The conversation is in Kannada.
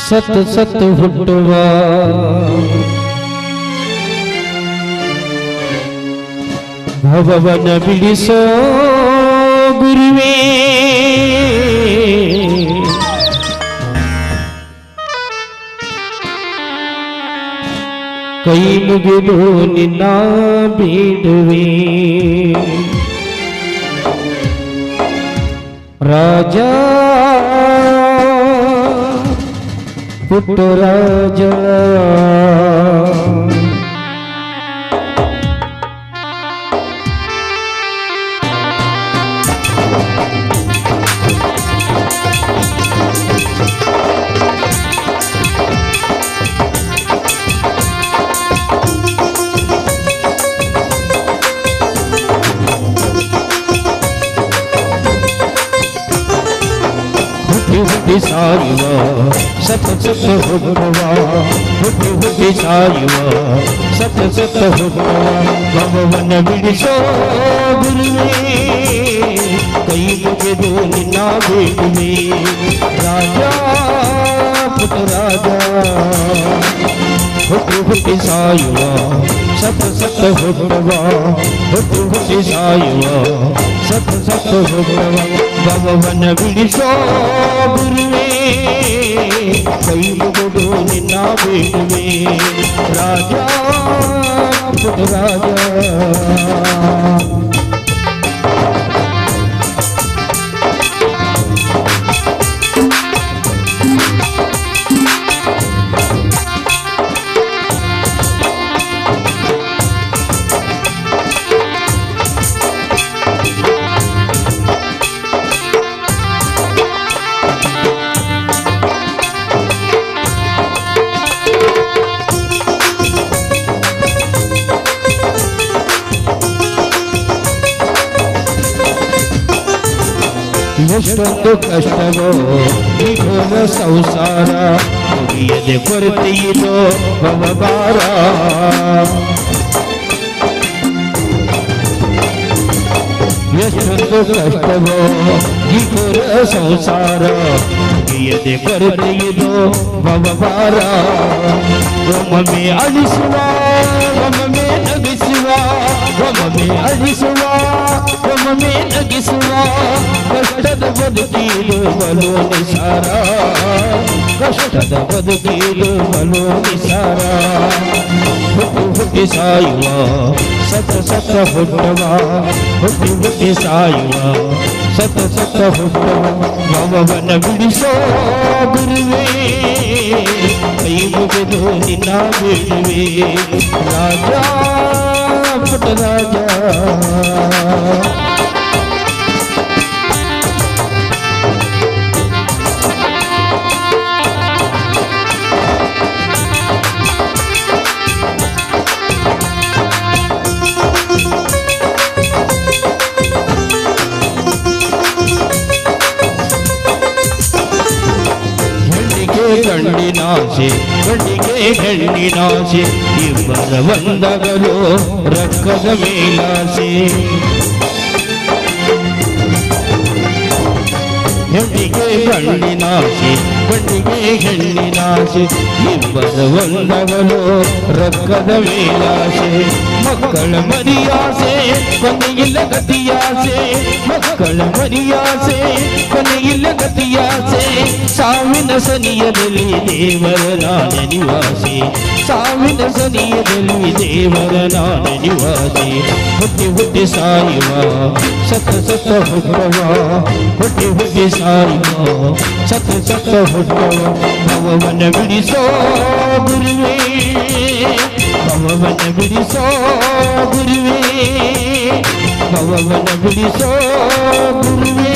ಸತ್ ಸತ್ ಹುಟ್ಟುವ ಭವವನ ಬಿಡಿಸೋ ಗುರುವೇ ಕೈ ಮುಗಿದು ನಿನ್ನ ಬೇಡುವೆ ರಾಜ ಪುಟ್ಟರಾಜ ಹುಟ್ಟಿ ಸಾಯುವ ಸತ ಸತ ಹುಟ್ಟುವ ಹುಟ್ಟಿ ಸಾಯುವ ಸತ ಸತ ಹುಟ್ಟುವ ಭವವನ ಬಿಡಿಸೋ ಗುರುವೇ ಕೈ ಮುಗಿದು ನಿನ್ನ ಬೇಡುವೆ ರಾಜ ಪುಟ್ಟರಾಜ ಹುಟ್ಟಿ ಸಾಯುವ ಸತ ಸತ ಹುಟ್ಟುವ ಹುಟ್ಟಿ ಸಾಯುವ ಸತ ಸತ ಹುಟ್ಟುವ ಭವವನ ಬಿಡಿಸೋ ಗುರುವೇ ಕೈ ಮುಗಿದು ನಿನ್ನ ಬೇಡುವೆ ರಾಜ ಪುಟ್ಟರಾಜ ಎಷ್ಟೊಂದು ಕಷ್ಟವೋ ನಿಘೋರ ಸಂಸಾರ ಮುಗಿಯದೆ ಕೊರತೆಯಿದೋ ಭವಭಾರ ಎಷ್ಟೊಂದು ಕಷ್ಟವೋ ನಿಘೋರ ಸಂಸಾರ ಮುಗಿಯದೆ ಕೊರತೆಯಿದೋ ಭವಭಾರ ಒಮ್ಮೊಮ್ಮೆ ಅಳಿಸುವ ಒಮ್ಮೊಮ್ಮೆ ನಗಿಸುವ ಒಮ್ಮೊಮ್ಮೆ ಅಳಿಸುವ ಒಮ್ಮೊಮ್ಮೆ ನಗಿಸುವ ಕಷ್ಟದ ಬದುಕಿಲು ಬಲು ನಿಸಾರ ಕಷ್ಟದ ಬದುಕಿಲು ಬಲು ನಿಸಾರ ಹುಟ್ಟಿ ಸಾಯುವ ಸತ ಸತ ಹುಟ್ಟುವ ಹುಟ್ಟಿ ಸಾಯುವ ಸತ ಸತ ಹುಟ್ಟುವ ಭವವನ ಬಿಡಿಸೋ ಗುರುವೇ ಕೈ ಮುಗಿದು ನಿನ್ನ ಬೇಡುವೆ ರಾಜ ಪುಟ್ಟರಾಜ ಗಂಡಿನಾಸೆ ಗಂಡಿಗೆ ಹೆಣ್ಣಿನಾಸೆ ಇಬ್ಬರ ಬಂದಗಲು ರಕ್ಕದ ಮೇಲಾಸೆ ಹೆಣ್ಣಿಗೆ ಗಂಡಿನಾಸೆ ಗಂಡಿಗೆ ಹೆಣ್ಣಿನಾಸೆ ಇಬ್ಬರ ಬಂದಗಲು ರಕ್ಕದ ಮೇಲಾಸೆ ಮಕ್ಕಳ ಮರಿಯಾಸೆ ಕೊನೆಯಿಲ್ಲ ಗತಿಯಾಸೆ ಮಕ್ಕಳ ಮರಿಯಾಸೆ ಕೊನೆಯಿಲ್ಲ ಗತಿಯಾಸೆ ಸಾವಿನ ಸನಿಯದಲ್ಲಿ ದೇವರ ನಾಡ ನಿವಾಸಿ ಸಾವಿನ ಸನಿಯದಲ್ಲಿ ದೇವರ ನಾಡ ನಿವಾಸಿ ಹುಟ್ಟಿ ಸಾಯುವ ಸತ ಸತ ಹುಟ್ಟುವ ಹುಟ್ಟಿ ಸಾಯುವ ಸತ ಸತ ಹುಟ್ಟುವ ಭವವನ ಬಿಡಿಸೋ ಗುರುವೇ ಭವವನ ಬಿಡಿಸೋ ಗುರುವೇ ಭವವನ ಬಿಡಿಸೋ ಗುರುವೇ